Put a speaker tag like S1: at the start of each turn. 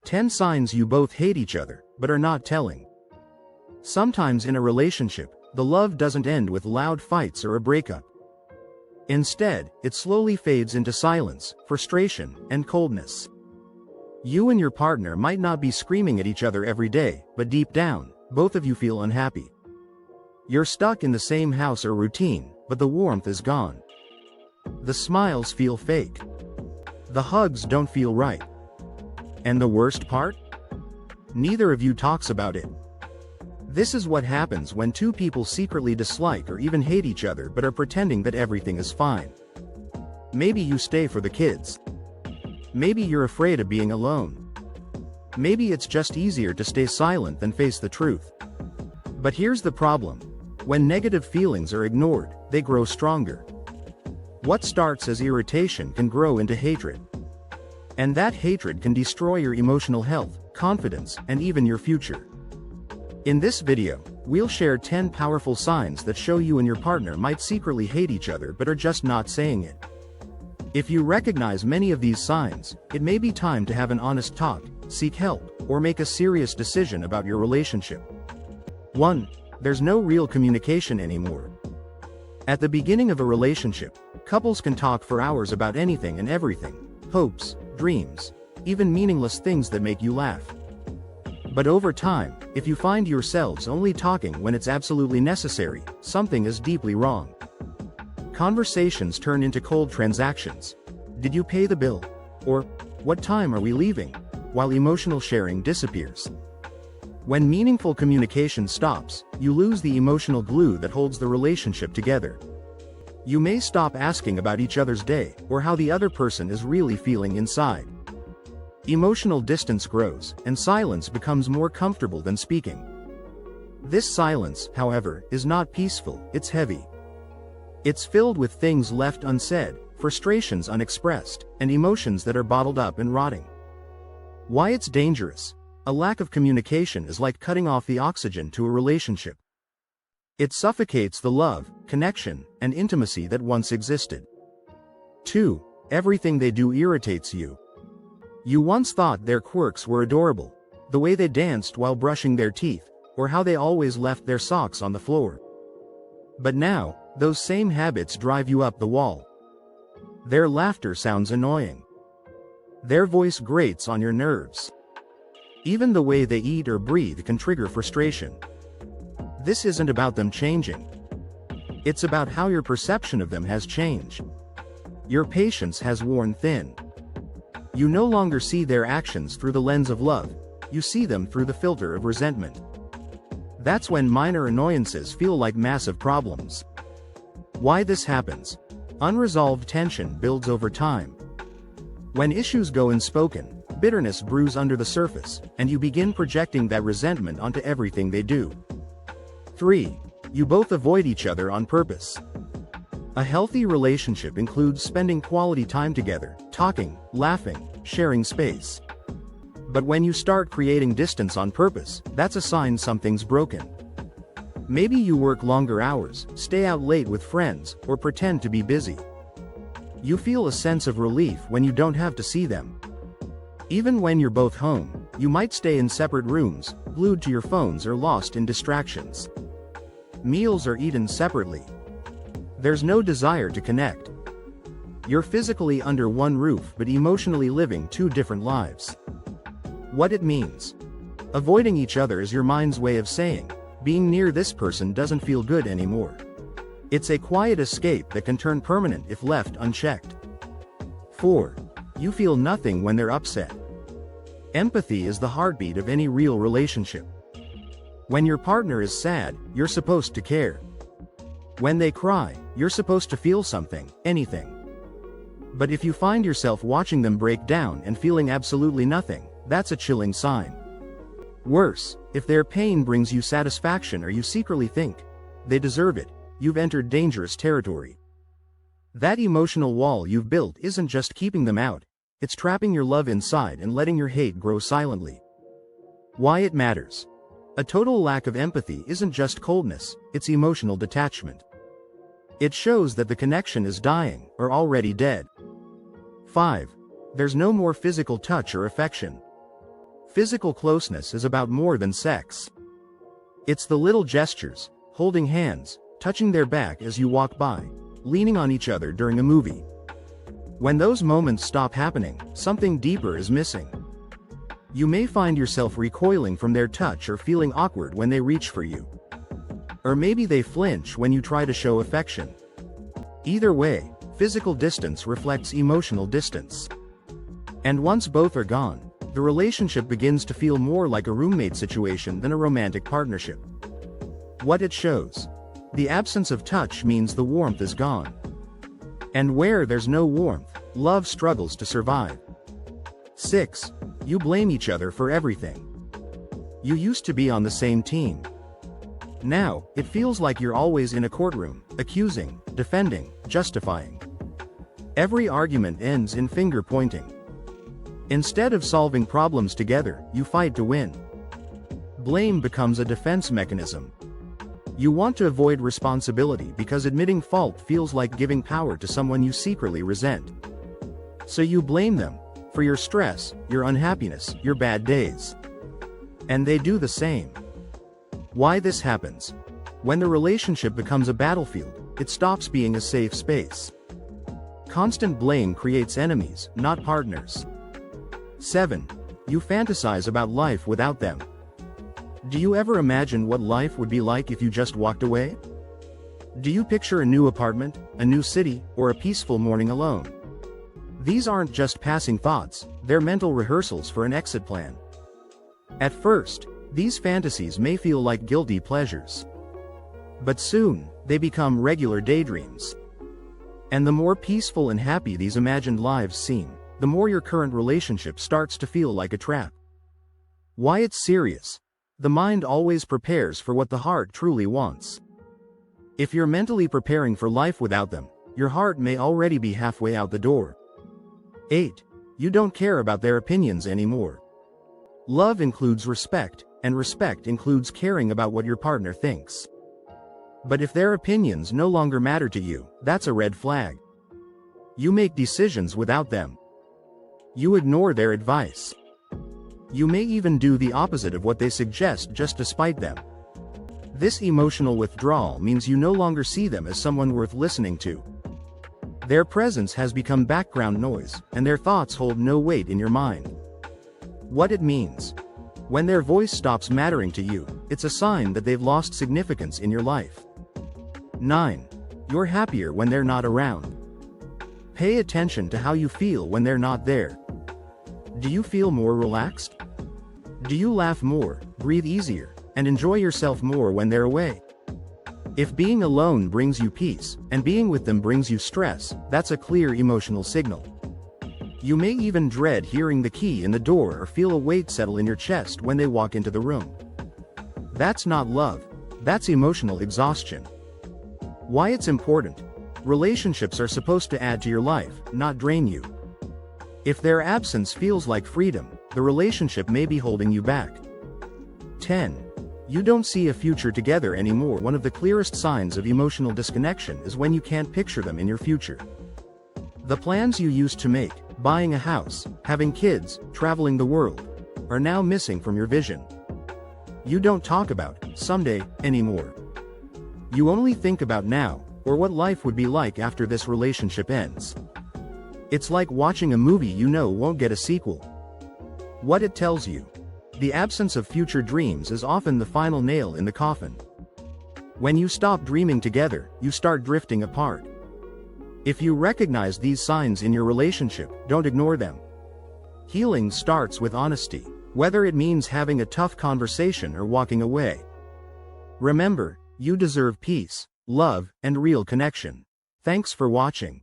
S1: 10 signs you both hate each other, but are not telling. Sometimes in a relationship, the love doesn't end with loud fights or a breakup. Instead, it slowly fades into silence, frustration, and coldness. You and your partner might not be screaming at each other every day, but deep down, both of you feel unhappy. You're stuck in the same house or routine, but the warmth is gone. The smiles feel fake. The hugs don't feel right. And the worst part? Neither of you talks about it. This is what happens when two people secretly dislike or even hate each other but are pretending that everything is fine. Maybe you stay for the kids. Maybe you're afraid of being alone. Maybe it's just easier to stay silent than face the truth. But here's the problem. When negative feelings are ignored, they grow stronger. What starts as irritation can grow into hatred. And that hatred can destroy your emotional health, confidence, and even your future. In this video, we'll share 10 powerful signs that show you and your partner might secretly hate each other but are just not saying it. If you recognize many of these signs, it may be time to have an honest talk, seek help, or make a serious decision about your relationship. 1. There's no real communication anymore. At the beginning of a relationship, couples can talk for hours about anything and everything, hopes, dreams, even meaningless things that make you laugh. But over time, if you find yourselves only talking when it's absolutely necessary, something is deeply wrong. Conversations turn into cold transactions. Did you pay the bill? Or, what time are we leaving? While emotional sharing disappears. When meaningful communication stops, you lose the emotional glue that holds the relationship together. You may stop asking about each other's day, or how the other person is really feeling inside. Emotional distance grows, and silence becomes more comfortable than speaking. This silence, however, is not peaceful, it's heavy. It's filled with things left unsaid, frustrations unexpressed, and emotions that are bottled up and rotting. Why it's dangerous? A lack of communication is like cutting off the oxygen to a relationship. It suffocates the love, connection, and intimacy that once existed. 2. Everything they do irritates you. You once thought their quirks were adorable, the way they danced while brushing their teeth, or how they always left their socks on the floor. But now, those same habits drive you up the wall. Their laughter sounds annoying. Their voice grates on your nerves. Even the way they eat or breathe can trigger frustration. This isn't about them changing. It's about how your perception of them has changed. Your patience has worn thin. You no longer see their actions through the lens of love, you see them through the filter of resentment. That's when minor annoyances feel like massive problems. Why this happens? Unresolved tension builds over time. When issues go unspoken, bitterness brews under the surface, and you begin projecting that resentment onto everything they do. 3. You both avoid each other on purpose. A healthy relationship includes spending quality time together, talking, laughing, sharing space. But when you start creating distance on purpose, that's a sign something's broken. Maybe you work longer hours, stay out late with friends, or pretend to be busy. You feel a sense of relief when you don't have to see them. Even when you're both home, you might stay in separate rooms, glued to your phones or lost in distractions. Meals are eaten separately. There's no desire to connect. You're physically under one roof but emotionally living two different lives. What it means? Avoiding each other is your mind's way of saying, being near this person doesn't feel good anymore. It's a quiet escape that can turn permanent if left unchecked. 4. You feel nothing when they're upset. Empathy is the heartbeat of any real relationship. When your partner is sad, you're supposed to care. When they cry, you're supposed to feel something, anything. But if you find yourself watching them break down and feeling absolutely nothing, that's a chilling sign. Worse, if their pain brings you satisfaction or you secretly think they deserve it, you've entered dangerous territory. That emotional wall you've built isn't just keeping them out, it's trapping your love inside and letting your hate grow silently. Why it matters? A total lack of empathy isn't just coldness, it's emotional detachment. It shows that the connection is dying, or already dead. 5. There's no more physical touch or affection. Physical closeness is about more than sex. It's the little gestures, holding hands, touching their back as you walk by, leaning on each other during a movie. When those moments stop happening, something deeper is missing. You may find yourself recoiling from their touch or feeling awkward when they reach for you. Or maybe they flinch when you try to show affection. Either way, physical distance reflects emotional distance. And once both are gone, the relationship begins to feel more like a roommate situation than a romantic partnership. What it shows: the absence of touch means the warmth is gone. And where there's no warmth, love struggles to survive. 6. You blame each other for everything. You used to be on the same team. Now, it feels like you're always in a courtroom, accusing, defending, justifying. Every argument ends in finger pointing. Instead of solving problems together, you fight to win. Blame becomes a defense mechanism. You want to avoid responsibility because admitting fault feels like giving power to someone you secretly resent. So you blame them for your stress, your unhappiness, your bad days. And they do the same. Why this happens? When the relationship becomes a battlefield, it stops being a safe space. Constant blame creates enemies, not partners. 7. You fantasize about life without them. Do you ever imagine what life would be like if you just walked away? Do you picture a new apartment, a new city, or a peaceful morning alone? These aren't just passing thoughts, they're mental rehearsals for an exit plan. At first, these fantasies may feel like guilty pleasures. But soon, they become regular daydreams. And the more peaceful and happy these imagined lives seem, the more your current relationship starts to feel like a trap. Why it's serious? The mind always prepares for what the heart truly wants. If you're mentally preparing for life without them, your heart may already be halfway out the door. 8. You don't care about their opinions anymore. Love includes respect, and respect includes caring about what your partner thinks. But if their opinions no longer matter to you, that's a red flag. You make decisions without them. You ignore their advice. You may even do the opposite of what they suggest just to spite them. This emotional withdrawal means you no longer see them as someone worth listening to. Their presence has become background noise, and their thoughts hold no weight in your mind. What it means: when their voice stops mattering to you, it's a sign that they've lost significance in your life. 9. You're happier when they're not around. Pay attention to how you feel when they're not there. Do you feel more relaxed? Do you laugh more, breathe easier, and enjoy yourself more when they're away? If being alone brings you peace, and being with them brings you stress, that's a clear emotional signal. You may even dread hearing the key in the door or feel a weight settle in your chest when they walk into the room. That's not love, that's emotional exhaustion. Why it's important: relationships are supposed to add to your life, not drain you. If their absence feels like freedom, the relationship may be holding you back. 10. You don't see a future together anymore. One of the clearest signs of emotional disconnection is when you can't picture them in your future. The plans you used to make, buying a house, having kids, traveling the world, are now missing from your vision. You don't talk about someday anymore. You only think about now, or what life would be like after this relationship ends. It's like watching a movie you know won't get a sequel. What it tells you: the absence of future dreams is often the final nail in the coffin. When you stop dreaming together, you start drifting apart. If you recognize these signs in your relationship, don't ignore them. Healing starts with honesty, whether it means having a tough conversation or walking away. Remember, you deserve peace, love, and real connection. Thanks for watching.